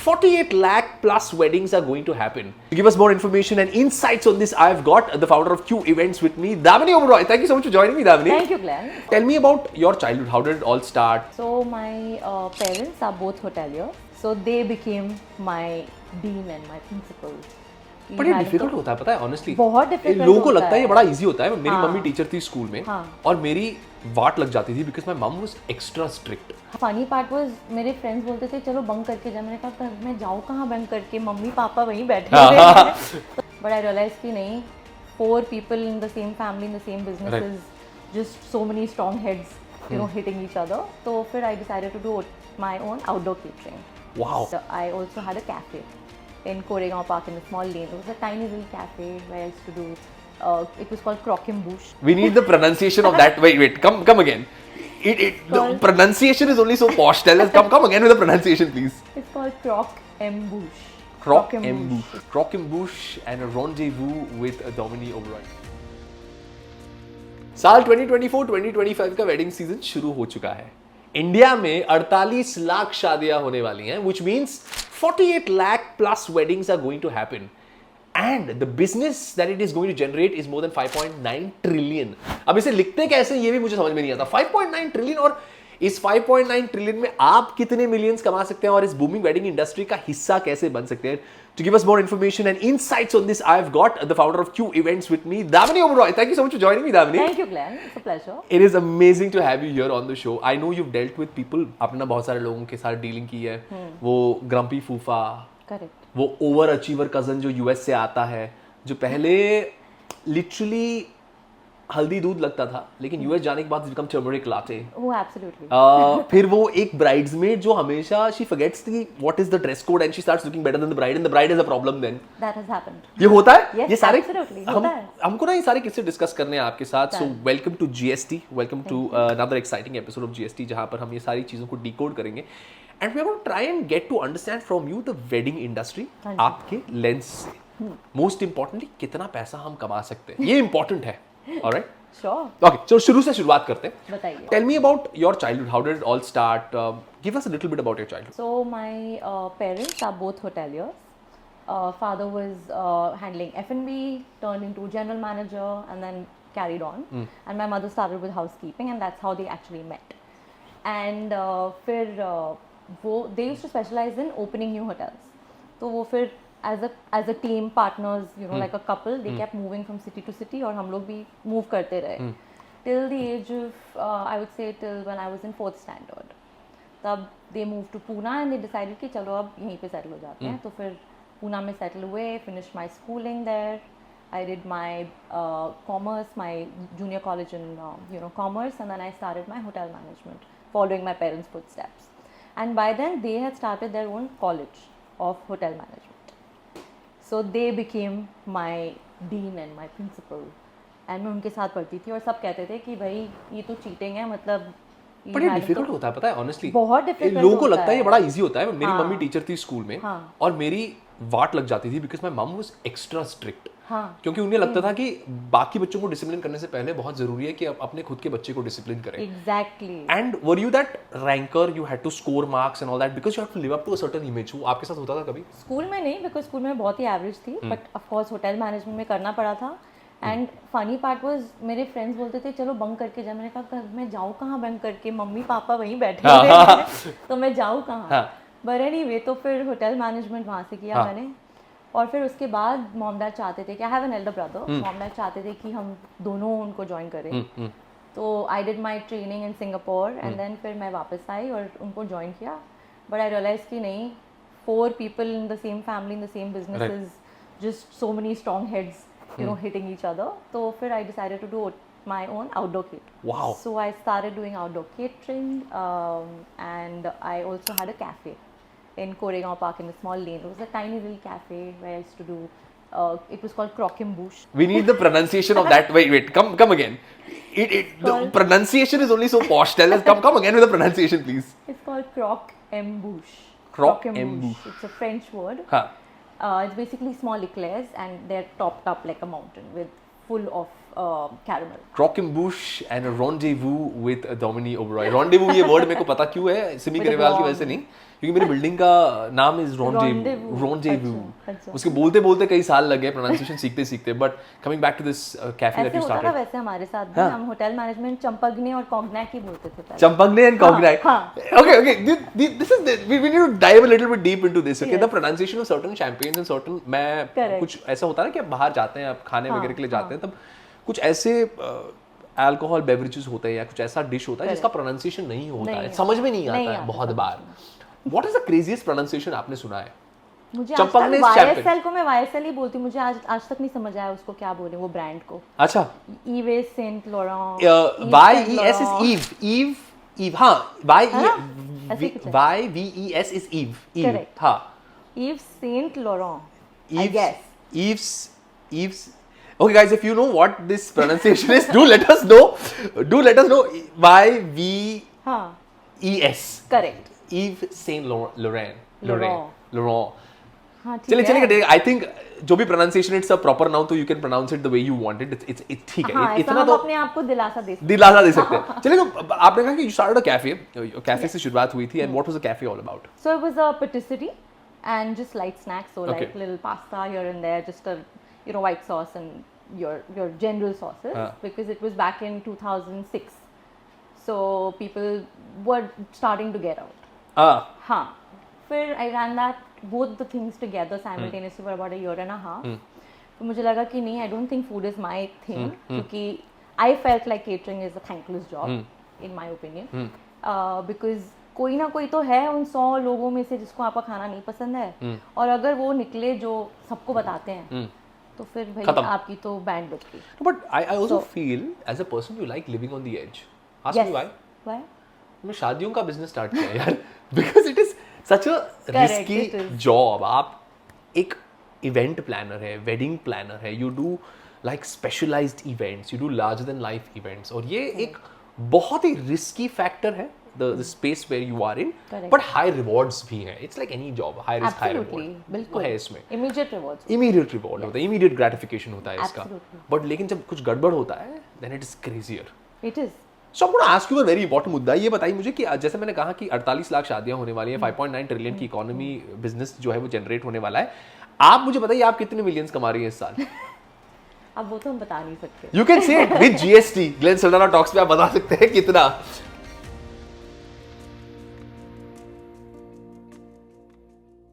48 lakh plus weddings are going to happen. To give us more information and insights on this, I've got the founder of Q Events with me, Damini Oberoi. Thank you so much for joining me, Damini. Thank you, Glenn. Tell me about your childhood. How did it all start? So my parents are both hoteliers, so they became my dean and my principal. But ये difficult होता है, पता है honestly बहुत difficult लोगों को लगता है ये बड़ा इजी होता है. मेरी हाँ. मम्मी टीचर थी स्कूल में हाँ. और मेरी वाट लग जाती थी बिकॉज माई मम was extra strict. Funny part was मेरे फ्रेंड्स बोलते थे चलो बंक करके जा. मैंने कहा मैं जाऊँ कहाँ बंक करके, मम्मी पापा वहीं बैठे हुए हैं. बट आई रियलाइज कि नहीं, 4 people in the same family in the same businesses, just so many strong heads, you know, hitting each other. So फिर I decided to do my own outdoor catering. Wow. So I also had a cafe in Koregaon Park in a small lane. It was a tiny little cafe where I used to do. It was called Croquembouche. We need the pronunciation of that. Wait, come again. The pronunciation is only so posh. Tell us, come again with the pronunciation, please. It's called Croquembouche. Croquembouche. Croquembouche and a rendezvous with Damini Oberoi. साल 2024-2025 का wedding season शुरू हो चुका है. India में 48 लाख शादियां होने वाली हैं, which means 48 lakh plus weddings are going to happen. And the business that it is going to generate is more than 5.9 trillion. अब इसे लिखते कैसे ये भी मुझे समझ में नहीं आता. 5.9 trillion, और इस 5.9 ट्रिलियन में आप कितने मिलियंस कमा सकते हैं और इस बूमिंग वेडिंग इंडस्ट्री का हिस्सा कैसे बन सकते हैं. To give us more information and insights on this, I've got the founder of Q Events with me, Damini Oberoi. Thank you so much for joining me, Damini. Thank you, Glenn. It's a pleasure. It is amazing to have you here on the show. I know you've dealt with people. आपने ना बहुत सारे लोगों के साथ dealing की है. वो ग्रम्पी फूफा, Correct. वो ओवर अचीवर कजन जो यूएस से आता है, जो पहले लिटरली हल्दी दूध लगता था, लेकिन यूएस जाने के बाद become turmeric latte. Oh, absolutely. फिर वो एक ब्राइड्समेड जो हमेशा she forgets the what is the dress code and she starts looking better than the bride and the bride has a problem then. That has happened. ये होता है. Yes, ये सारे absolutely, होता है. हमको ना ये सारे किस्से डिस्कस करने हैं आपके साथ. So welcome to GST, welcome to another exciting episode of GST, जहां पर हम ये सारी चीजों को डिकोड करेंगे and we are going to try and get to understand from you the wedding industry आपके लेंस से. मोस्ट इंपॉर्टेंटली कितना पैसा हम कमा सकते हैं, ये इंपॉर्टेंट है. Alright, Sure. ओके, चलो शुरू से शुरुआत करते हैं. बताइए. Tell me about your childhood. How did it all start? Give us a little bit about your childhood. So my parents are both hoteliers. Father was handling F&B, turned into general manager, and then carried on. And my mother started with housekeeping, and that's how they actually met. And फिर they used to specialize in opening new hotels. तो वो फिर as a team, partners, you know, like a couple, they kept moving from city to city, और हम लोग भी move करते रहे till the age of I would say till when I was in 4th standard. तब they moved to Pune and they decided कि चलो अब यहीं पे settle हो जाते हैं. तो फिर पूना में settle हुए, finished my schooling there. I did my commerce, my junior college in commerce, and then I started my hotel management, following my parents' footsteps. And by then they had started their own college of hotel management. So they became my dean and my principal. And मैं उनके साथ पढ़ती थी और सब कहते थे कि भाई ये तो चीटिंग है, मतलब बट ये डिफिकल्ट होता है, पता है ऑनेस्टली बहुत डिफिकल्ट. लोगों को लगता है ये बड़ा इजी होता है. मेरी हाँ. मम्मी टीचर थी स्कूल में हाँ. और मेरी वाट लग जाती थी बिकॉज माई मम वाज एक्स्ट्रा स्ट्रिक्ट. हाँ. क्योंकि उन्हें लगता था कि बाकी बच्चों को डिसिप्लिन करने से पहले बहुत जरूरी है कि आप अपने खुद के बच्चे को डिसिप्लिन करें. Exactly. And were you that ranker, you had to score marks and all that because you have to live up to a certain image. वो आपके साथ होता था कभी? स्कूल में नहीं, बिकॉज स्कूल में बहुत ही एवरेज थी, but of course hotel management में करना पड़ा था. एंड फनी पार्ट वाज मेरे फ्रेंड्स बोलते थे चलो बंक करके जा. मैंने कहा मैं जाऊँ कहाँ बंक करके, मम्मी पापा वहीं बैठे हुए हैं, तो मैं जाऊँ कहाँ. बट एनीवे, तो फिर होटल मैनेजमेंट वहाँ से किया मैंने. और फिर उसके बाद मॉम डैड चाहते थे कि I have an elder brother, mom dad चाहते थे कि हम दोनों उनको ज्वाइन करें. तो I did my training in Singapore and then फिर मैं वापस आई और उनको ज्वाइन किया. बट आई रियलाइज कि नहीं, 4 people in the same family in the same businesses, just so many strong heads, you know, hitting each other. So फिर I decided to do my own outdoor catering. Wow. So I started doing outdoor catering, and I also had a cafe in Koregaon Park in a small lane. It was a tiny little cafe where I used to do. It was called Croquembouche. We need the pronunciation of that. Wait, come again. The pronunciation is only so posh. Tell us, come again with the pronunciation, please. It's called Croquembouche. Croquembouche. It's a French word. Huh. It's basically small eclairs, and they're topped up like a mountain with full of caramel. Croquembouche and a rendezvous with Dominique Oberoi. Rendezvous ये word मेरे को पता क्यों है, Simi With a Grewal की dog. वजह से नहीं, क्योंकि मेरी बिल्डिंग का नाम इज Rendezvous. Rendezvous. अच्छा. उसके बोलते बोलते कई साल लग गए प्रोनाउंसिएशन सीखते सीखते. But coming back to this cafe that ऐसे यू होता था स्टार्टेड. वैसे हमारे साथ भी, हम होटल मैनेजमेंट चंपगने और कॉग्नैक ही बोलते थे पहले. Champagne and Cognac. हाँ. Okay. This is we need to dive a little bit deep into this. Okay, Yes. the pronunciation of certain champagnes and certain मैं Correct. कुछ ऐसा होता है ना कि आप बाहर जाते हैं, आप खाने हाँ, वगैरह के लिए जाते हैं, तब कुछ ऐसे अल्कोहल बेवरेजेस होते हैं या कुछ ऐसा डिश होता है जिसका प्रोनाउंसिएशन नहीं होता है, समझ में नहीं आता है बहुत बार. What is the craziest pronunciation आपने सुना है? मुझे आज Champagne तक is champagne. YSL को मैं YSL ही बोलती हूँ, मुझे आज तक नहीं समझ आया उसको क्या बोले वो ब्रांड को. अच्छा. Yves Saint Laurent. Y-E-S is Eve. Eve. हाँ. ऐसे कुछ है. Y-V-E-S is Eve. Correct. हाँ. Yves Saint Laurent. I Eves, guess. Eves. Okay, guys, if you know what this pronunciation is, do let us know. Do let us know. Y-V-E-S. हाँ. Correct. Yves Saint Laurent. Laurent. हाँ ठीक चलिए है. चलिए I think जो भी pronunciation it's a proper now तो you can pronounce it the way you want it. It's ठीक है. हाँ, इतना हम तो अपने आप को दिलासा दे सकते दिलासा दे सकते हैं. चलिए तो आपने कहा कि you started a cafe. Cafe से शुरुआत हुई थी and what was the cafe all about? So it was a patisserie and just light snacks, so Okay. like little pasta here and there, just a white sauce and your general sauces, because it was back in 2006, so people were starting to get out. हाँ, फिर I ran that both the things together simultaneously for about a year and a half. तो मुझे लगा कि नहीं, I don't think food is my thing, क्योंकि I felt like catering is a thankless job in my opinion, because कोई ना कोई तो है उन 100 लोगों में से जिसको आपका खाना नहीं पसंद है, और अगर वो निकले जो सबको बताते हैं तो फिर भाई खत्म. आपकी तो बैंड बज गई. But I also feel as a person you like living on the edge. Ask me why? Why? मैं शादियों का बिजनेस स्टार्ट किया यार because it is such a risky it is. job. आप एक इवेंट प्लानर है, वेडिंग प्लानर है, you do like specialized events, you do larger than life events, और ये एक बहुत ही रिस्की फैक्टर है the space where you are in. Correct. but high rewards भी हैं. It's like any job, high risk high Absolutely, reward. बिल्कुल. वो है इसमें Immediate rewards. immediate reward होता है, immediate gratification होता है इसका. Absolutely. but लेकिन जब कुछ गड़बड़ होता है then it is crazier. It is. So I'm going to ask you a very important मुद्दा. ये बताइए मुझे कि जैसे मैंने कहा कि 48 लाख शादियां होने वाली हैं, 5.9 ट्रिलियन की इकोनॉमी बिजनेस जो है वो जनरेट होने वाला है. आप मुझे बताइए आप कितने मिलियंस कमा रही हैं इस साल? अब वो तो हम बता नहीं सकते. You can say it with GST. Glenn Saldanha talks पे आप बता सकते हैं कितना.